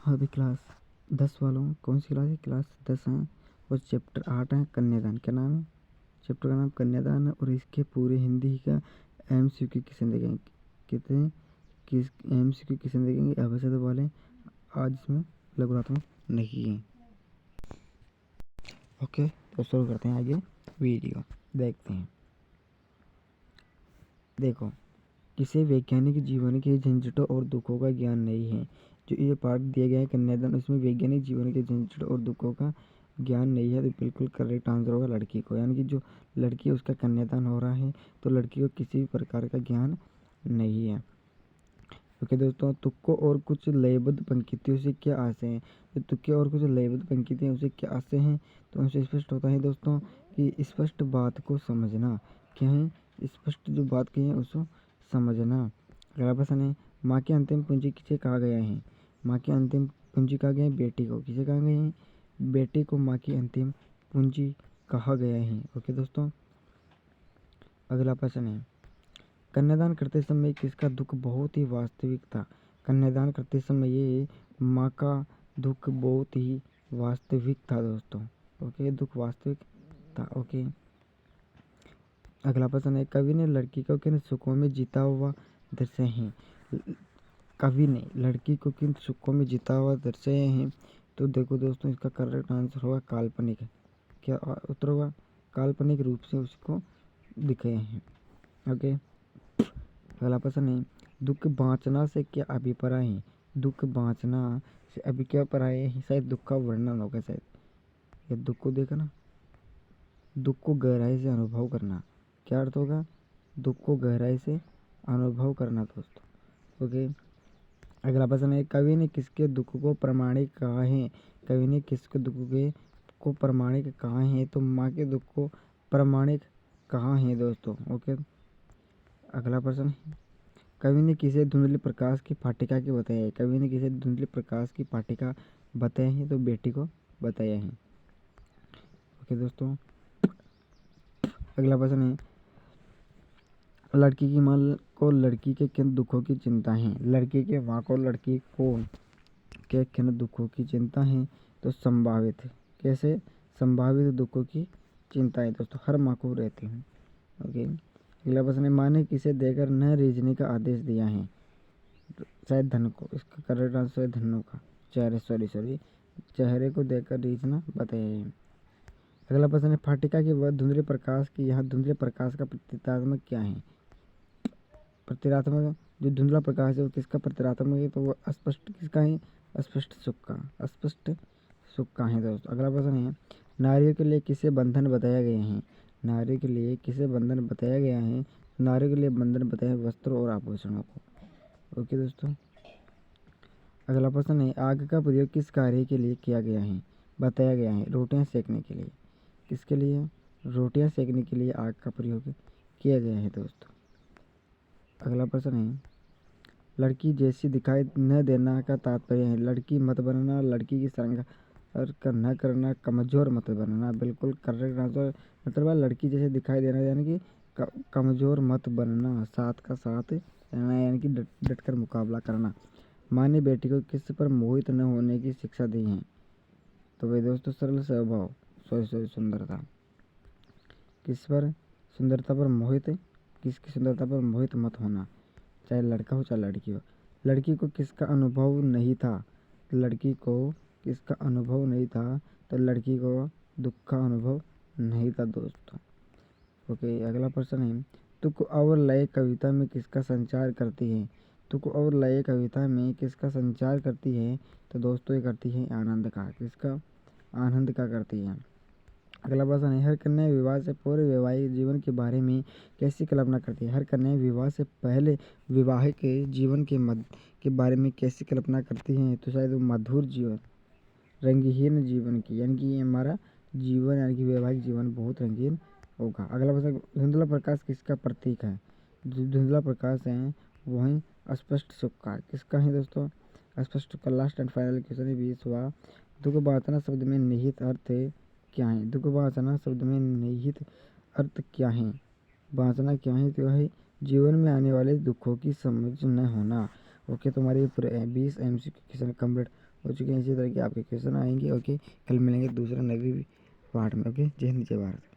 अभी क्लास 10 वालों, कौन सी क्लास है? क्लास 10 है और चैप्टर 8 है कन्यादान। क्या नाम है? चैप्टर का नाम कन्यादान है और इसके पूरे हिंदी का MCQ क्वेश्चन देखेंगे। कितने किस MCQ क्वेश्चन देखेंगे अवश्य तो वाले। आज इसमें लघुरात्मक नहीं है। ओके, तो शुरू करते हैं आगे वीडियो, देखते हैं। देखो, किसी वैज्ञानिक जीवन के झंझटों और दुखों का ज्ञान नहीं है। जो ये पाठ दिया गया है कन्यादान, उसमें वैज्ञानिक जीवन के झंझटों और दुखों का ज्ञान नहीं है, तो बिल्कुल करेक्ट आंसर होगा लड़की को। यानी कि जो लड़की है उसका कन्यादान हो रहा है, तो लड़की को किसी भी प्रकार का ज्ञान नहीं है। ओके दोस्तों, तुक्कों और कुछ लयबद्ध पंक्तियों से क्या आशय है? तो तुक्के और कुछ लयबद्ध पंक्तियाँ उसे क्या आशय हैं? तो उनसे स्पष्ट होता है दोस्तों कि स्पष्ट बात को समझना। क्या है? स्पष्ट जो बात कही है उसको समझना। अगला प्रश्न है, माँ की अंतिम पूंजी किसे कहा गया है? माँ की अंतिम पूंजी कहा गया है बेटी को। किसे कहा गया है? बेटी को माँ की अंतिम पूंजी कहा गया है। ओके दोस्तों, अगला प्रश्न है, कन्यादान करते समय किसका दुख बहुत ही वास्तविक था? कन्यादान करते समय ये माँ का दुख बहुत ही वास्तविक था दोस्तों। ओके, दुख वास्तविक था। ओके, अगला प्रश्न है, कवि ने लड़की को किन सुखों में जीता हुआ दर्शाए हैं? कवि ने लड़की को किन सुखों में जीता हुआ दर्शाए हैं? तो देखो दोस्तों, इसका करेक्ट आंसर होगा काल्पनिक। क्या उत्तर होगा? काल्पनिक रूप से उसको दिखाए हैं। ओके, अगला प्रश्न है, दुख बांचना से क्या अभिप्राय है? दुख बांचना से अभी क्या अभिप्राय है? शायद दुख का वर्णन होगा शायद। ये दुख को देखना, दुख को गहराई से अनुभव करना। क्या अर्थ होगा? दुख को गहराई से अनुभव करना दोस्तों। ओके, अगला प्रश्न है, कवि ने किसके दुख को प्रामाणिक कहा है? कवि ने किसके दुख को प्रामाणिक कहा है? तो माँ के दुख को प्रामाणिक कहा है दोस्तों। ओके, अगला प्रश्न है, कवि ने किसे धुंधले प्रकाश की पाटिका की बताया है? कवि ने किसे धुंधले प्रकाश की पाटिका बताया है? तो बेटी को बताया है। ओके दोस्तों, अगला प्रश्न है, लड़की की माँ को लड़की के किन दुखों की चिंता है? लड़की के माँ को लड़की को के किन दुखों की चिंता है? तो संभावित, कैसे? संभावित दुखों की चिंता है दोस्तों, हर माँ को रहती है। ओके, अगला प्रश्न है, माँ ने किसे देकर न रीझने का आदेश दिया है? शायद धन को। इसका करेक्ट आंसर है धनु का। चेहरे को देखकर रीझना बताया है। अगला प्रश्न है, फाटिका के वह धुंधले प्रकाश की, यहाँ धुंधले प्रकाश का प्रतीकात्मक क्या है? प्रतीकात्मक जो धुंधला प्रकाश है वो किसका प्रतीकात्मक है? तो वो अस्पष्ट किसका है? अस्पष्ट सुख का। अस्पष्ट सुख का है दोस्तों। अगला प्रश्न है, नारियों के लिए किसे बंधन बताया गया है? नारियों के लिए किसे बंधन बताया गया है? नारियों के लिए बंधन बताया है वस्त्रों और आभूषणों को। ओके दोस्तों, अगला प्रश्न है, आग का प्रयोग किस कार्य के लिए किया गया है? बताया गया है रोटियां सेकने के लिए। किसके लिए? रोटियां सेकने के लिए आग का प्रयोग किया गया है दोस्तों। अगला प्रश्न है, लड़की जैसी दिखाई न देना का तात्पर्य है? लड़की मत बनना, लड़की की श्रृंगार न करना, कमजोर मत बनना। बिल्कुल करेक्ट आंसर। मतलब लड़की जैसे दिखाई देना यानी कि कमजोर मत बनना, साथ का साथ रहना, यानी कि डट कर मुकाबला करना। माँ ने बेटी को किस पर मोहित न होने की शिक्षा दी है? तो भाई दोस्तों, सरल स्वभाव, सुंदरता। किस पर? सुंदरता पर मोहित, किसकी सुंदरता पर मोहित मत होना, चाहे लड़का हो चाहे लड़की हो। लड़की को किसका अनुभव नहीं था? लड़की को किसका अनुभव नहीं था? तो लड़की को दुख का अनुभव नहीं था दोस्तों। ओके, अगला प्रश्न है, तुक और लय कविता में किसका संचार करती है? तुक और लय कविता में किसका संचार करती है? तो दोस्तों ये करती है आनंद का। किसका? आनंद का करती है। अगला प्रश्न है, हर कन्या विवाह से पूर्व वैवाहिक जीवन के बारे में कैसी कल्पना करती है? हर कन्या विवाह से पहले विवाहिक जीवन के बारे में कैसी कल्पना करती हैं? तो शायद वो मधुर जीवन, रंगहीन जीवन की, यानी कि ये हमारा जीवन यानी कि वैवाहिक जीवन बहुत रंगीन होगा। अगला प्रश्न, धुंधला प्रकाश किसका प्रतीक है? जो धुंधला प्रकाश है वो है अस्पष्ट सुख का। किसका है दोस्तों? अस्पष्ट का। लास्ट एंड फाइनल क्वेश्चन है 20वां, दुख बांटना शब्द में निहित अर्थ क्या है? दुख बांचना शब्द में निहित अर्थ क्या है? बांचना क्या है? तो है जीवन में आने वाले दुखों की समझ न होना। ओके, तुम्हारे 20 MCQ क्वेश्चन कंप्लीट हो चुके हैं। इसी तरह के आपके क्वेश्चन आएंगे। ओके, कल मिलेंगे दूसरा नवी पार्ट में। ओके, जय हिंद जय भारत।